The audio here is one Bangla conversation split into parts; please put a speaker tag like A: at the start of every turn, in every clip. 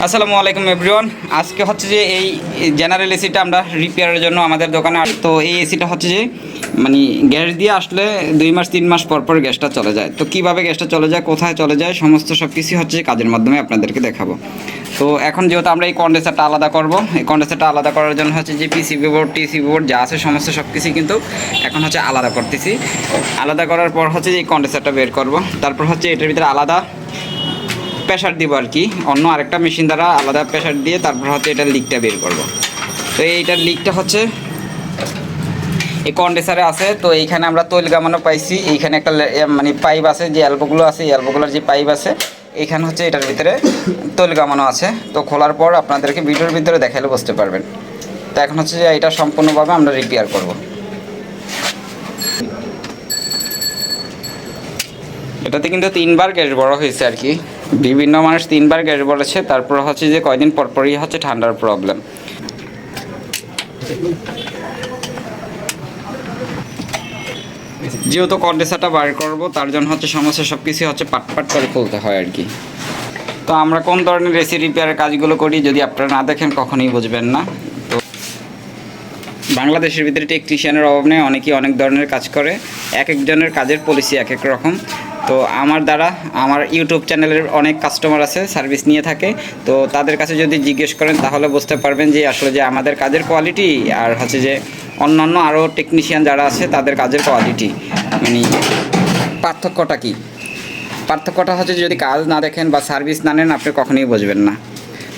A: আসসালামু আলাইকুম এভরিওয়ান। আজকে হচ্ছে যে এই জেনারেল এসিটা আমরা রিপেয়ারের জন্য আমাদের দোকানে তো এই এসিটা হচ্ছে যে মানে গ্যাস দিয়ে আসলে 2 মাস 3 মাস পর পর গ্যাসটা চলে যায়। তো কিভাবে গ্যাসটা চলে যায়, কোথায় চলে যায়, সমস্ত সব কিছু হচ্ছে কাজের মাধ্যমে আপনাদেরকে দেখাবো। তো এখন যেহেতু আমরা এই কন্ডেন্সারটা আলাদা করব, এই কন্ডেন্সারটা আলাদা করার জন্য হচ্ছে যে পিসিবি বোর্ড টিসিবি বোর্ড যা আছে সমস্ত সব কিছু কিন্তু এখন হচ্ছে আলাদা করতেছি। আলাদা করার পর হচ্ছে যে এই কন্ডেন্সারটা বের করব, তারপর হচ্ছে এটার ভিতরে আলাদা প্রেশার দিব আর কি, অন্য আরেকটা মেশিন দ্বারা আলাদা প্রেশার দিয়ে তারপর হচ্ছে এটার লিকটা বের করব। তো এইটার লিকটা হচ্ছে এই কন্ডেন্সারে আছে। তো এইখানে আমরা তৈল গামানো পাইছি, এইখানে একটা মানে পাইপ আছে, যে অ্যালবোগুলো আছে এই অ্যালবোগুলোর যে পাইপ আছে এইখানে হচ্ছে এটার ভিতরে তৈল গামানো আছে। তো খোলার পর আপনাদেরকে ভিডিওর ভিতরে দেখালে বুঝতে পারবেন। তো এখন হচ্ছে যে এটা সম্পূর্ণভাবে আমরা রিপেয়ার করব। এটাতে কিন্তু 3বার গ্যাস বড় হয়েছে আর কি, বিভিন্ন মানুষ 3বার গ্যাস বলেছে। তারপর হচ্ছে যে কয়দিন পরপরই হচ্ছে ঠান্ডার প্রবলেম। যেহেতু কন্ডেন্সারটা বার করবো তার জন্য হচ্ছে সমস্যা সব কিছু হচ্ছে পাট পাট করে খুলতে হয় আর কি। তো আমরা কোন ধরনের এসি রিপেয়ারের কাজগুলো করি যদি আপনারা না দেখেন কখনোই বুঝবেন না। তো বাংলাদেশের ভিতরে টেকনিশিয়ানের অভাব নেই, অনেকেই অনেক ধরনের কাজ করে, এক একজনের কাজের পলিসি এক এক রকম। তো আমার দ্বারা আমার ইউটিউব চ্যানেলের অনেক কাস্টমার আছে, সার্ভিস নিয়ে থাকে। তো তাদের কাছে যদি জিজ্ঞেস করেন তাহলে বুঝতে পারবেন যে আসলে যে আমাদের কাজের কোয়ালিটি আর হচ্ছে যে অন্যান্য আরও টেকনিশিয়ান যারা আছে তাদের কাজের কোয়ালিটি মানে পার্থক্যটা কী। পার্থক্যটা হচ্ছে যদি কাজ না দেখেন বা সার্ভিস না নেন আপনি কখনোই বুঝবেন না।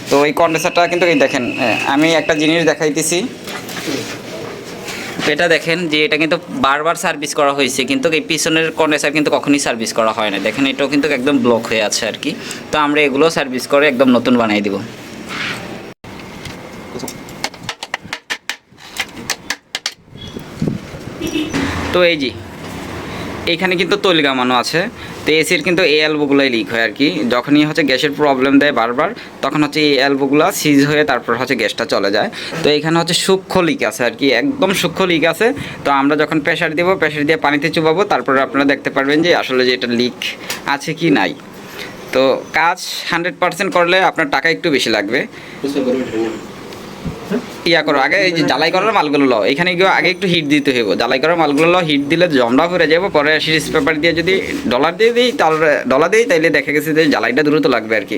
A: তো এই কন্ডেন্সারটা কিন্তু এই দেখেন, আমি একটা জিনিস দেখাইতেছি, এটা দেখেন যে এটা কিন্তু বারবার সার্ভিস করা হয়েছে, কিন্তু এই পিছনের কন্ডেন্সার কিন্তু কখনোই সার্ভিস করা হয় না। দেখেন এটাও কিন্তু একদম ব্লক হয়ে আছে আর কি। তো আমরা এগুলো সার্ভিস করে একদম নতুন বানিয়ে দিব। তো এই যে এইখানে কিন্তু তৈল গামানো আছে। তো এসির কিন্তু এই অ্যালবোগুলোই লিক হয় আর কি, যখনই হচ্ছে গ্যাসের প্রবলেম দেয় বারবার তখন হচ্ছে এই অ্যালবোগুলো সিজ হয়ে তারপর হচ্ছে গ্যাসটা চলে যায়। তো এইখানে হচ্ছে সূক্ষ্ম লিক আছে আর কি, একদম সূক্ষ্ম লিক আছে। তো আমরা যখন প্রেশার দিব, প্রেশার দিয়ে পানিতে চুবাবো, তারপরে আপনারা দেখতে পারবেন যে আসলে যে এটা লিক আছে কি নাই। তো কাজ 100% করলে আপনার টাকা একটু বেশি লাগবে। ইয়া করো আগে, এই যে জ্বালাই করার মালগুলো লও, এখানে গিয়ে আগে একটু হিট দিতে হইব। জ্বালাই করার মালগুলো লও, হিট দিলে জমটা ভরে যাবো, পরে সিরিজ পেপার দিয়ে যদি ডলার দিয়ে দিই তাহলে ডলার দিই, তাইলে দেখা গেছে যে জ্বালাইটা দ্রুত লাগবে আর কি।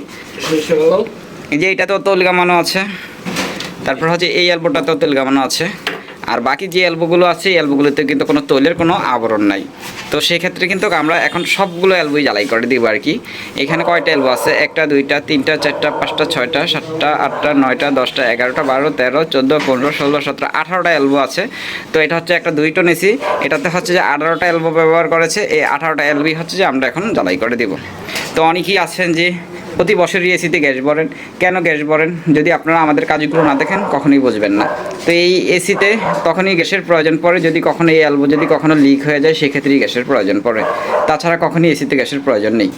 A: এই যে এইটাতেও তেল গামানো আছে, তারপর হচ্ছে এই অ্যালবোটাতেও তেল গামানো আছে, আর বাকি যে অ্যালবোগুলো আছে এই অ্যালবোগুলোতে কিন্তু কোনো তৈলের কোনো আবরণ নাই। তো সেক্ষেত্রে কিন্তু আমরা এখন সবগুলো অ্যালবোই জ্বালাই করে দিব আর কি। এখানে কয়টা অ্যালবো আছে? 1টা 2টা 3টা 4টা 5টা 6টা 7টা 8টা 9টা 10টা 11টা 12 13 14 15 16 17 18টা অ্যালবো আছে। তো এটা হচ্ছে একটা 2 টন এসি, এটাতে হচ্ছে যে 18টা অ্যালবো ব্যবহার করেছে। এই 18টা অ্যালবোই হচ্ছে যে আমরা এখন জ্বালাই করে দিব। তো অনেকেই আছেন যে প্রতি বছরই এসিতে গ্যাস ভরেন, কেন গ্যাস ভরেন? যদি আপনারা আমাদের কাজগুলো না দেখেন কখনোই বুঝবেন না। তো এই এসিতে তখনই গ্যাসের প্রয়োজন পড়ে যদি কখনো এই অ্যালবো যদি কখনো লিক হয়ে যায়, সেক্ষেত্রেই গ্যাসের প্রয়োজন পড়ে, তাছাড়া কখনোই এসিতে গ্যাসের প্রয়োজন নেই।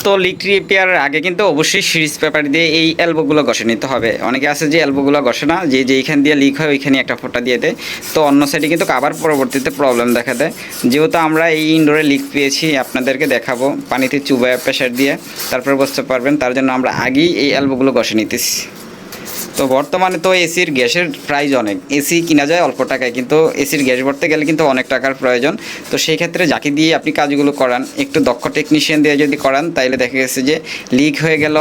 A: তো লিক রিপেয়ারের আগে কিন্তু অবশ্যই সিরিজ পেপার দিয়ে এই অ্যালবোগুলো ঘষে নিতে হবে। অনেকে আছে যে অ্যালবোগুলো ঘষে না, যে যেইখান দিয়ে লিক হয় ওইখানে একটা ফোঁটা দিয়ে দেয়। তো অন্য সাইডে কিন্তু আবার পরবর্তীতে প্রবলেম দেখা দেয়। যেহেতু আমরা এই ইনডোরে লিক পেয়েছি, আপনাদেরকে দেখাবো পানিতে চুবায় প্রেশার দিয়ে, তারপরে বুঝতে পারবেন। তার জন্য আমরা আগেই এই অ্যালবোগুলো ঘষে নিতেছি। তো বর্তমানে তো এসির গ্যাসের প্রাইস অনেক, এসি কিনা যায় অল্প টাকায়, কিন্তু এসির গ্যাস ভরতে গেলে কিন্তু অনেক টাকার প্রয়োজন। তো সেই ক্ষেত্রে যাকে দিয়ে আপনি কাজগুলো করান, একটু দক্ষ টেকনিশিয়ান দিয়ে যদি করান তাইলে দেখা গেছে যে লিক হয়ে গেল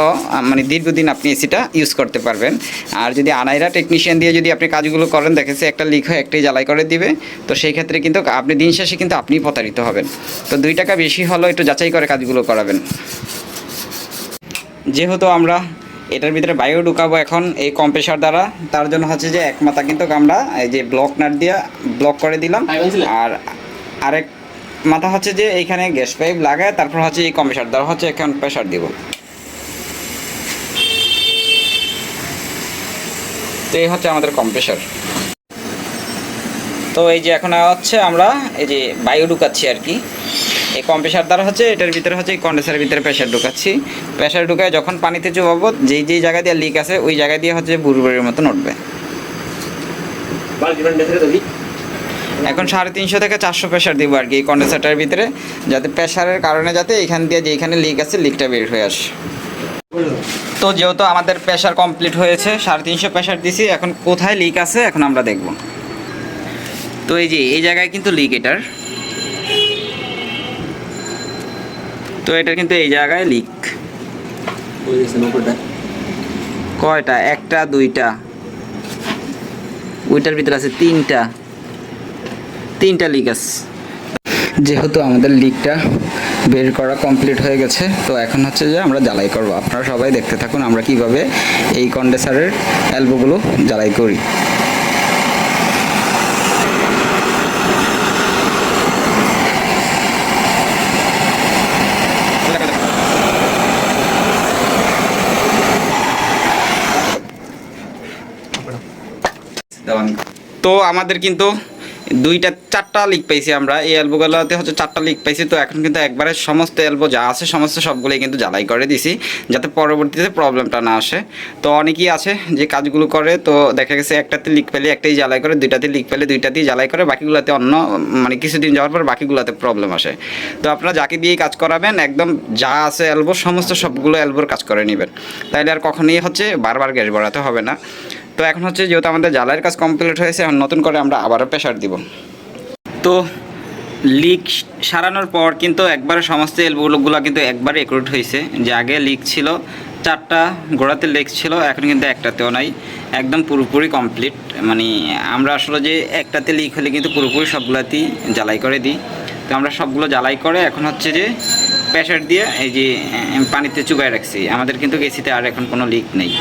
A: মানে দীর্ঘদিন আপনি এসিটা ইউজ করতে পারবেন। আর যদি আনাইরা টেকনিশিয়ান দিয়ে যদি আপনি কাজগুলো করেন, দেখা গেছে একটা লিক হয়ে একটাই জ্বালাই করে দিবে, তো সেই ক্ষেত্রে কিন্তু আপনি দিন শেষে কিন্তু আপনিই প্রতারিত হবেন। তো 2 টাকা বেশি হলেও একটু যাচাই করে কাজগুলো করাবেন। যেহেতু আমরা এটার ভিতরে বায়ু ঢুকাবো এখন এই কম্প্রেসার দ্বারা, তার জন্য হচ্ছে যে এক মাথা কিন্তু আমরা এই যে ব্লক নাট দিয়ে ব্লক করে দিলাম, আর আরেক মাথা হচ্ছে যে এইখানে গ্যাস পাইপ লাগায় তারপর হচ্ছে এই কম্প্রেসার দ্বারা হচ্ছে এখন প্রেসার দিব। তো এই হচ্ছে আমাদের কম্প্রেসার। তো এই যে এখন হচ্ছে আমরা এই যে বায়ু ঢুকাচ্ছি আর কি, এই কম্প্রেসার দ্বারা হচ্ছে এটার ভিতরে হচ্ছে এই কন্ডেন্সারের ভিতরে প্রেশার ঢুকাচ্ছি। প্রেশার ঢুকায় যখন পানিতে চুবাবো, যেই যেই জায়গা দিয়ে লিক আছে ওই জায়গা দিয়ে হচ্ছে বুড়বুড়ির মতন উঠবে। এখন 350 থেকে 400 প্রেশার দিব আর কি এই কন্ডেন্সারটার ভিতরে, যাতে প্রেশারের কারণে যাতে এইখান দিয়ে যেইখানে লিক আছে লিকটা বের হয়ে আসে। তো যেহেতু আমাদের প্রেশার কমপ্লিট হয়েছে, 350 প্রেশার দিছি, এখন কোথায় লিক আছে এখন আমরা দেখব। তো এই যে এই জায়গায় কিন্তু লিক এটার, তো এটা কিন্তু এই জায়গায় লিক। কয়টা? একটা, দুইটা, ওইটার ভিতরে আছে তিনটা লিক আছে। যেহেতু আমাদের লিকটা বের করা কমপ্লিট হয়ে গেছে, তো এখন হচ্ছে যে আমরা জ্বালাই করব। আপনারা সবাই দেখতে থাকুন আমরা কিভাবে এই কন্ডেন্সারের এলবোগুলো জ্বালাই করি। তো আমাদের কিন্তু চারটা লিক পাইছি আমরা, এই এলবোগুলোতে হচ্ছে 4টা লিক পাইছি। তো এখন কিন্তু একবারে সমস্ত এলবো যা আছে সমস্ত সবগুলোই কিন্তু জ্বালাই করে দিছি, যাতে পরবর্তীতে প্রবলেমটা না আসে। তো অনেকেই আছে যে কাজগুলো করে, তো দেখা গেছে একটাতে লিক পেলে একটাই জ্বালাই করে, দুইটাতে লিক পেলে দুইটাতেই জ্বালাই করে, বাকিগুলোতে অন্য মানে কিছুদিন যাওয়ার পর বাকিগুলোতে প্রবলেম আসে। তো আপনারা যাকে দিয়েই কাজ করাবেন একদম যা আছে এলবো সমস্ত সবগুলো এলবোর কাজ করে নেবেন, তাইলে আর কখনোই হচ্ছে বারবার গ্যাস ভরাতে হবে না। তো এখন হচ্ছে যেহেতু আমাদের জ্বালাইয়ের কাজ কমপ্লিট হয়েছে, এখন নতুন করে আমরা আবারও প্রেশার দিব। তো লিক সারানোর পর কিন্তু একবারে সমস্ত এলবোগুলো কিন্তু একবারে একুরেট হয়েছে। যে আগে লিক ছিল 4টা গোড়াতে লিক ছিল, এখন কিন্তু একটাতেও নাই, একদম পুরোপুরি কমপ্লিট। মানে আমরা আসলে যে একটাতে লিক হলে কিন্তু পুরোপুরি সবগুলাতেই জ্বালাই করে দিই। তো আমরা সবগুলো জ্বালাই করে এখন হচ্ছে যে প্রেশার দিয়ে এই যে পানিতে চুবাই রাখছি, আমাদের কিন্তু এসিতে আর এখন কোনো লিক নেই।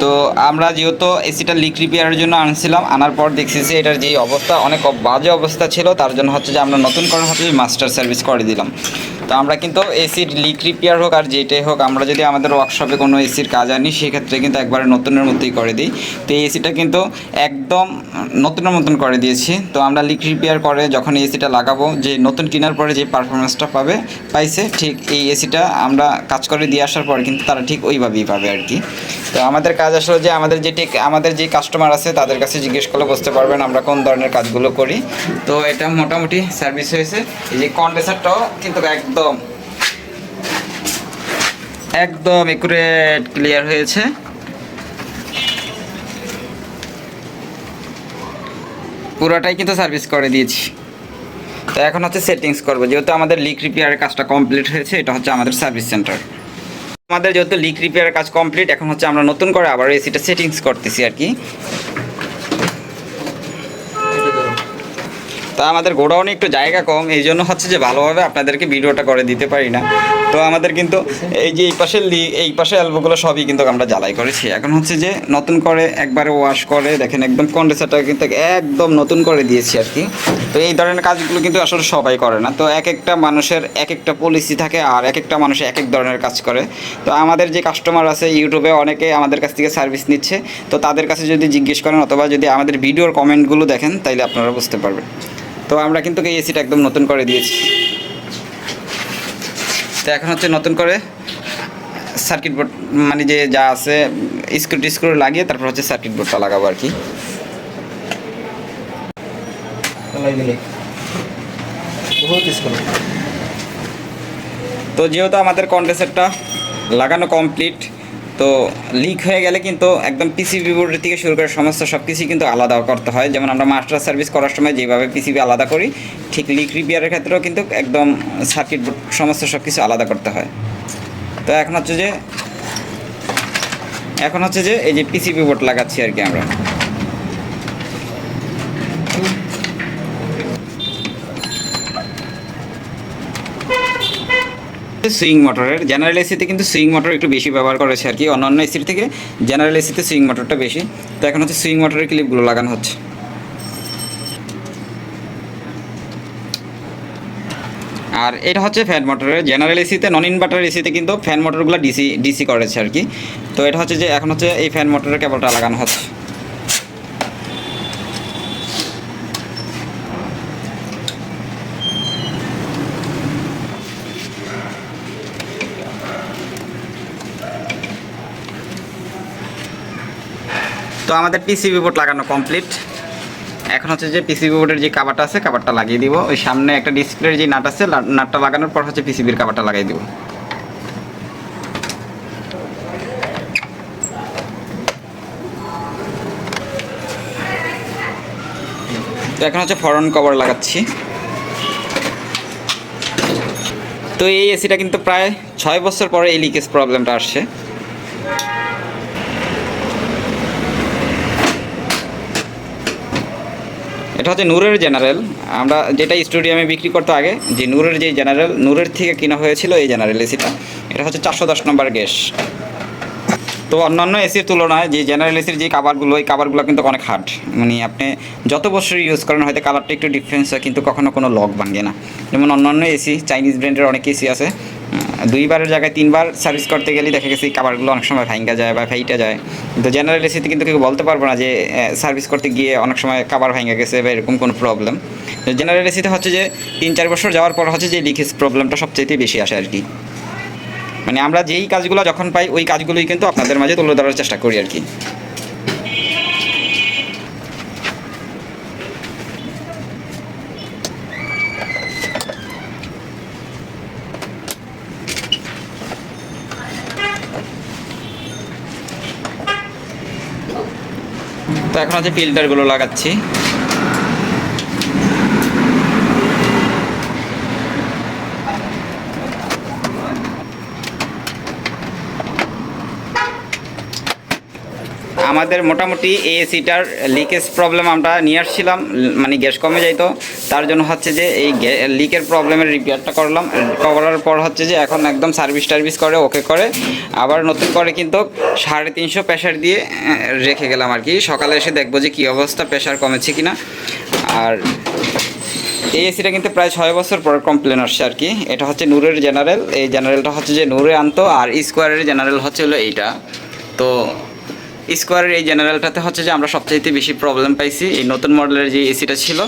A: তো আমরা যেহেতু এসিটা লিক রিপেয়ারের জন্য আনছিলাম, আনার পর দেখছি যে এটার যে অবস্থা অনেক বাজে অবস্থা ছিল, তার জন্য হচ্ছে যে আমরা নতুন করে হচ্ছে মাস্টার সার্ভিস করে দিলাম। তো আমরা কিন্তু এসির লিক রিপেয়ার হোক আর যেটাই হোক, আমরা যদি আমাদের ওয়ার্কশপে কোনো এসির কাজ আনি সেক্ষেত্রে কিন্তু একবারে নতুনের মতোই করে দিই। তো এই এসিটা কিন্তু একদম নতুনের মতন করে দিয়েছি। তো আমরা লিক রিপেয়ার করে যখন এই এসিটা লাগাবো, যে নতুন কেনার পরে যে পারফরমেন্সটা পাইছে, ঠিক এই এসিটা আমরা কাজ করে দিয়ে আসার পর কিন্তু তারা ঠিক ওইভাবেই পাবে আর কি। তো আমাদের কাজ আসলে যে আমাদের যে কাস্টমার আছে তাদের কাছে জিজ্ঞেস করলে বুঝতে পারবেন আমরা কোন ধরনের কাজগুলো করি। তো এটা মোটামুটি সার্ভিস হয়েছে। এই যে কন্ডেন্সারটাও কিন্তু একদম একুরেট ক্লিয়ার হয়েছে। পুরোটাই কিন্তু সার্ভিস করে দিয়েছি। তো এখন হচ্ছে সেটিংস করবো, যেহেতু আমাদের লিক রিপেয়ারের কাজটা কমপ্লিট হয়েছে, এটা হচ্ছে আমাদের সার্ভিস সেন্টার। আমাদের যেহেতু লিক রিপেয়ারের কাজ কমপ্লিট, এখন হচ্ছে আমরা নতুন করে আবার এসিটা সেটিংস করতেছি আর কি। তা আমাদের গোডাউনে একটু জায়গা কম, এই জন্য হচ্ছে যে ভালোভাবে আপনাদেরকে ভিডিওটা করে দিতে পারি না। তো আমাদের কিন্তু এই যে এই পাশে এলবোগুলো সবই কিন্তু আমরা জ্বালাই করেছি। এখন হচ্ছে যে নতুন করে একবারে ওয়াশ করে দেখেন একদম কন্ডেন্সারটা কিন্তু একদম নতুন করে দিয়েছি আর কি। তো এই ধরনের কাজগুলো কিন্তু আসলে সবাই করে না। তো এক একটা মানুষের এক একটা পলিসি থাকে, আর এক একটা মানুষ এক এক ধরনের কাজ করে। তো আমাদের যে কাস্টমার আছে ইউটিউবে অনেকে আমাদের কাছ থেকে সার্ভিস নিচ্ছে, তো তাদের কাছে যদি জিজ্ঞেস করেন অথবা যদি আমাদের ভিডিওর কমেন্টগুলো দেখেন তাইলে আপনারা বুঝতে পারবেন। তো আমরা কিন্তু এই এসিটা একদম নতুন করে দিয়েছি। তো এখন হচ্ছে নতুন করে সার্কিট বোর্ড মানে যে যা আছে স্ক্রু লাগিয়ে তারপর হচ্ছে সার্কিট বোর্ডটা লাগাবো আর কি। তো যেহেতু আমাদের কন্ডেন্সারটা লাগানো কমপ্লিট, তো লিক হয়ে গেলে কিন্তু একদম পিসিবি বোর্ডের থেকে শুরু করে সমস্ত সব কিছুই কিন্তু আলাদা করতে হয়। যেমন আমরা মাস্টার সার্ভিস করার সময় যেভাবে পিসিবি আলাদা করি, ঠিক লিক রিপেয়ারের ক্ষেত্রেও কিন্তু একদম সার্কিট বোর্ড সমস্ত সব কিছু আলাদা করতে হয়। তো এখন হচ্ছে যে এই যে পিসিবি বোর্ড লাগাচ্ছি আর কি আমরা। সুইং মোটরের জেনারেল এসিতে কিন্তু সুইং মোটর একটু বেশি ব্যবহার করেছে আর কি, অন্যান্য এসির থেকে জেনারেল এসিতে সুইং মোটরটা বেশি। তো এখন হচ্ছে সুইং মোটরের ক্লিপগুলো লাগানো হচ্ছে। আর এটা হচ্ছে ফ্যান মোটরের। জেনারেল এসিতে নন ইনভার্টার এসিতে কিন্তু ফ্যান মোটরগুলো ডিসি করেছে আর কি। তো এটা হচ্ছে যে এখন হচ্ছে এই ফ্যান মোটরের কেবলটা লাগানো হচ্ছে। তো আমাদের পিসিবি বোর্ড লাগানো কমপ্লিট। এখন হচ্ছে যে পিসিবি বোর্ডের যে কাভারটা আছে কাভারটা লাগিয়ে দিব। ওই সামনে একটা ডিসপ্লের যে নাট আছে নাটটা লাগানোর পর হচ্ছে পিসিবির কাভারটা লাগিয়ে দিব। তো এখন হচ্ছে ফরন কভার লাগাচ্ছি। তো এই এসিটা কিন্তু প্রায় 6 বছর পরে এই লিকেজ প্রবলেমটা আসছে। এটা হচ্ছে নূরের জেনারেল, আমরা যেটা স্টুডিয়ামে বিক্রি করতে আগে যে নূরের যে জেনারেল, নূরের থেকে কেনা হয়েছিল এই জেনারেল এসিটা। এটা হচ্ছে 410 নম্বর গ্যাস। তো অন্যান্য এসির তুলনায় যে জেনারেল এসির যে কাভারগুলো, এই কাভারগুলো কিন্তু অনেক হার্ড, মানে আপনি যত বছর ইউজ করেন হয়তো কালারটা একটু ডিফারেন্স হয় কিন্তু কখনো কোনো লক ভাঙে না। যেমন অন্যান্য এসি চাইনিজ ব্র্যান্ডের অনেক এসি আছে, 2বারের জায়গায় 3বার সার্ভিস করতে গেলে দেখা গেছে এই কাভারগুলো অনেক সময় ভাঙা যায় বা ফাইটা যায়। কিন্তু জেনারেল এসিতে কিন্তু কেউ বলতে পারবো না যে সার্ভিস করতে গিয়ে অনেক সময় কাভার ভাঙা গেছে বা এরকম কোনো প্রবলেম। জেনারেল এসিতে হচ্ছে যে 3-4 বছর যাওয়ার পর হচ্ছে যে লিকেজ প্রবলেমটা সবচেয়ে বেশি আসে আর কি। মানে আমরা যেই কাজগুলো যখন পাই ওই কাজগুলোই কিন্তু আপনাদের মাঝে তুলে ধরার চেষ্টা করি আর কি। তো এখন হচ্ছে ফিল্টারগুলো লাগাচ্ছি। আমাদের মোটামুটি এই এসিটার লিকেজ প্রবলেম আমরা নিয়ে আসছিলাম, মানে গ্যাস কমে যাইতো, তার জন্য হচ্ছে যে এই লিকের প্রবলেমের রিপেয়ারটা করলাম। করার পর হচ্ছে যে এখন একদম সার্ভিস টার্ভিস করে ওকে করে আবার নতুন করে কিন্তু 350 প্রেশার দিয়ে রেখে গেলাম আর কি। সকালে এসে দেখবো যে কী অবস্থা, প্রেশার কমেছে কিনা। আর এই এসিটা কিন্তু প্রায় 6 বছর পর কমপ্লেন আসছে আর কি। এটা হচ্ছে নূরের জেনারেল, এই জেনারেলটা হচ্ছে যে নূরে আনতো, আর স্কোয়ারের জেনারেল হচ্ছে হলো এইটা। তো স্কোয়ারের এই জেনারেলটাতে হচ্ছে যে আমরা সবচাইতে বেশি প্রবলেম পাইছি, এই নতুন মডেলের যে এসিটা ছিল।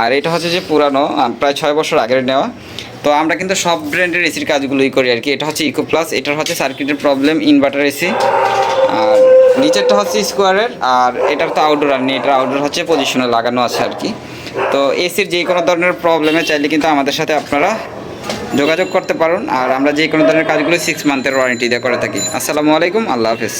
A: আর এটা হচ্ছে যে পুরানো, প্রায় 6 বছর আগের নেওয়া। তো আমরা কিন্তু সব ব্র্যান্ডের এসির কাজগুলোই করি আর কি। এটা হচ্ছে ইকো প্লাস, এটার হচ্ছে সার্কিটের প্রবলেম, ইনভার্টার এসি। আর নিচেরটা হচ্ছে স্কোয়ারের, আর এটার তো আউটডোর আর নেই, এটার আউটডোর হচ্ছে পজিশনে লাগানো আছে আর কি। তো এসির যে কোনো ধরনের প্রবলেমে চাইলে কিন্তু আমাদের সাথে আপনারা যোগাযোগ করতে পারেন। আর আমরা যে কোনো ধরনের কাজগুলো 6 মান্থের ওয়ারেন্টি দিয়ে করে থাকি। আসসালামু আলাইকুম, আল্লাহ হাফেজ।